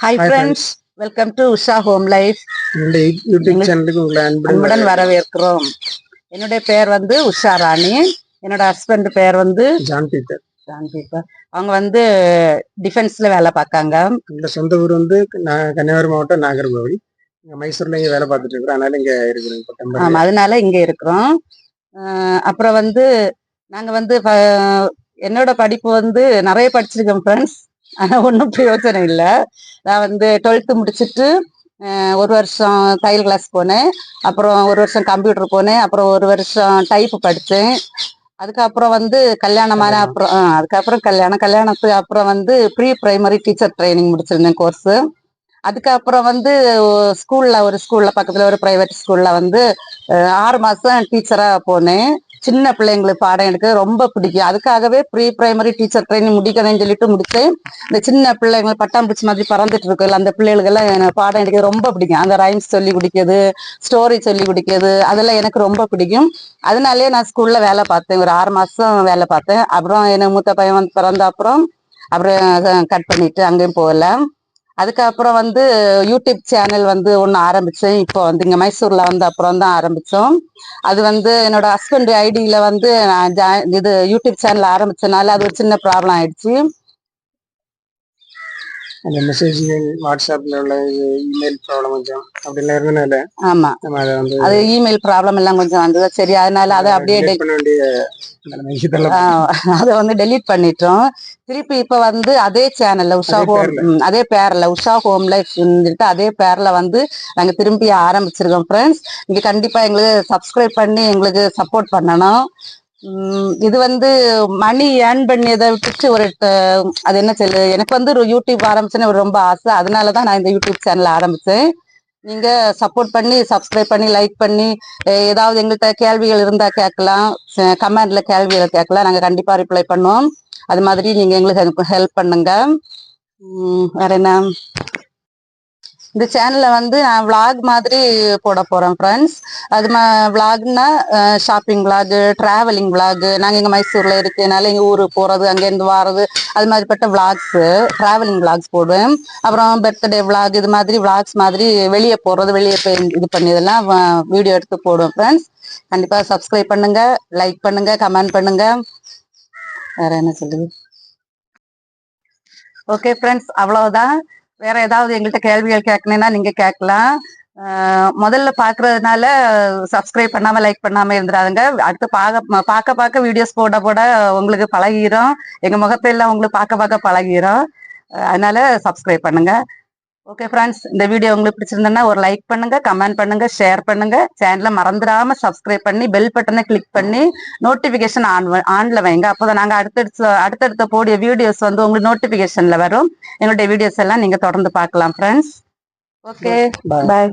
Hi friends, welcome to Usha home life. என்னுடைய YouTube சேனலுக்கு உங்களை அன்புடன் வரவேற்கிறோம். என்னுடைய பெயர் வந்து உஷா ராணி. என்னோட ஹஸ்பண்ட் பெயர் வந்து ஜான் பீட்டர். அவங்க வந்து டிஃபென்ஸ்ல வேலை பார்க்காங்க. இந்த சொந்த ஊர் வந்து கன்னியாகுமரி மாவட்டம் நாகர்கோவில். மைசூர்ல இங்க வேலை பார்த்துட்டு இருக்கிறோம். அதனால இங்க இருக்கிறோம். ஆமா, அதனால இங்க இருக்கிறோம். அப்புறம் வந்து நாங்க வந்து என்னோட படிப்பு வந்து நிறைய படிச்சிருக்கோம் ஃப்ரெண்ட்ஸ். ஆனா ஒன்றும் பிரயோஜனம் இல்லை. நான் வந்து 12th முடிச்சுட்டு ஒரு வருஷம் தையல் கிளாஸ் போனேன். அப்புறம் ஒரு வருஷம் கம்ப்யூட்டர் போனேன். அப்புறம் ஒரு வருஷம் டைப் படித்தேன். அதுக்கப்புறம் வந்து கல்யாணமான அதுக்கப்புறம் கல்யாணத்துக்கு அப்புறம் வந்து ப்ரீ பிரைமரி டீச்சர் ட்ரைனிங் முடிச்சிருந்தேன் கோர்ஸு. அதுக்கப்புறம் வந்து ஒரு ஸ்கூல்ல பக்கத்துல ஒரு பிரைவேட் ஸ்கூல்ல வந்து 6 மாசம் டீச்சரா போனேன். சின்ன பிள்ளைங்களுக்கு பாடம் எடுக்க ரொம்ப பிடிக்கும். அதுக்காகவே ப்ரீ பிரைமரி டீச்சர் ட்ரைனிங் முடிக்கணும்னு சொல்லிட்டு முடிச்சேன். இந்த சின்ன பிள்ளைங்களை பட்டாம்பூச்சி மாதிரி பறந்துட்டு இருக்குல்ல, அந்த பிள்ளைகளுக்கெல்லாம் எனக்கு பாடம் எடுக்கிறது ரொம்ப பிடிக்கும். அந்த ரைம்ஸ் சொல்லி குடிக்கிறது, ஸ்டோரி சொல்லி குடிக்கிறது, அதெல்லாம் எனக்கு ரொம்ப பிடிக்கும். அதனாலேயே நான் ஸ்கூல்ல வேலை பார்த்தேன். ஒரு 6 மாசம் வேலை பார்த்தேன். அப்புறம் எனக்கு மூத்த பையன் வந்து பிறந்த அப்புறம் கட் பண்ணிட்டு அங்கேயும் போகல. அதுக்கப்புறம் வந்து யூடியூப் சேனல் வந்து ஒன்று ஆரம்பித்தேன். இப்போ வந்து இங்கே மைசூரில் வந்து அப்புறம் தான் ஆரம்பித்தோம். அது வந்து என்னோட ஹஸ்பண்ட் ஐடியில் வந்து நான் இது யூடியூப் சேனல் ஆரம்பித்தனால அது ஒரு சின்ன ப்ராப்ளம் ஆயிடுச்சு. அந்த மெசேஜ்கள் வாட்ஸ்அப்ல உள்ள இமெயில் ப்ராப்ளம் கொஞ்சம் அப்படிலாம் இருந்தனால ஆமா, அது இமெயில் ப்ராப்ளம் எல்லாம் கொஞ்சம் வந்தது. சரி, அதனால அதை அப்படியே அதை வந்து டெலீட் பண்ணிட்டோம். திருப்பி இப்ப வந்து அதே சேனல்ல அதே பேர்ல உஷா ஹோம் லைஃப் அதே பேர்ல வந்து நாங்க திரும்பி ஆரம்பிச்சிருக்கோம். ஃப்ரெண்ட்ஸ், நீங்க கண்டிப்பா எங்களுக்கு சப்ஸ்கிரைப் பண்ணி எங்களுக்கு சப்போர்ட் பண்ணணும். இது வந்து மணி ஏர்ன் பண்ணியதை விட்டுட்டு அது என்ன சொல்லு, எனக்கு வந்து ஒரு யூடியூப் ஆரம்பிச்சேன்னு ரொம்ப ஆசை. அதனாலதான் நான் இந்த யூடியூப் சேனல் ஆரம்பிச்சேன். நீங்க சப்போர்ட் பண்ணி சப்ஸ்கிரைப் பண்ணி லைக் பண்ணி ஏதாவது எங்கள்கிட்ட கேள்விகள் இருந்தா கேட்கலாம். கமெண்ட்ல கேள்விகளை கேட்கலாம். நாங்க கண்டிப்பா ரிப்ளை பண்ணுவோம். அது மாதிரி நீங்க எங்களுக்கு ஹெல்ப் பண்ணுங்க. வேற என்ன, இந்த சேனல்ல வந்து நான் விளாக் மாதிரி போட போறேன் ஃப்ரெண்ட்ஸ். அது விளாக்னா ஷாப்பிங் விளாக், டிராவலிங் விளாக். நாங்கள் இங்கே மைசூர்ல இருக்கனால எங்கள் ஊருக்கு போறது, அங்கேருந்து வாரது, அது மாதிரிப்பட்ட விளாக்ஸ், டிராவலிங் விளாக்ஸ் போடுவேன். அப்புறம் பர்த்டே விளாக், இது மாதிரி விளாக்ஸ் மாதிரி வெளியே போறது, வெளியே போய் இது பண்ணதெல்லாம் வீடியோ எடுத்து போடுவேன் ஃப்ரெண்ட்ஸ். கண்டிப்பா சப்ஸ்கிரைப் பண்ணுங்க, லைக் பண்ணுங்க, கமெண்ட் பண்ணுங்க. வேற என்ன சொல்லுது? ஓகே ஃப்ரெண்ட்ஸ், அவ்வளவுதான். வேற ஏதாவது எங்கள்கிட்ட கேள்விகள் கேட்கணும்னா நீங்க கேட்கலாம். முதல்ல பாக்குறதுனால சப்ஸ்கிரைப் பண்ணாம லைக் பண்ணாம இருந்துடாதுங்க. அடுத்து பார்க்க வீடியோஸ் போட போட உங்களுக்கு பழகிரும். எங்க முகத்தை எல்லாம் உங்களுக்கு பார்க்க பழகிரும். அதனால சப்ஸ்கிரைப் பண்ணுங்க. ஓகே ஃப்ரெண்ட்ஸ், இந்த வீடியோ உங்களுக்கு பிடிச்சிருந்தா ஒரு லைக் பண்ணுங்க, கமெண்ட் பண்ணுங்க, ஷேர் பண்ணுங்க. சேனலை மறந்துடாம சப்ஸ்கிரைப் பண்ணி பெல் பட்டனை கிளிக் பண்ணி நோட்டிபிகேஷன் ஆன்ல வைங்க. அப்போதான் நாங்க அடுத்தடுத்த போடிய வீடியோஸ் வந்து உங்களுக்கு நோட்டிபிகேஷன்ல வரும். எங்களுடைய வீடியோஸ் எல்லாம் நீங்க தொடர்ந்து பார்க்கலாம் ஃப்ரெண்ட்ஸ். ஓகே, பாய்.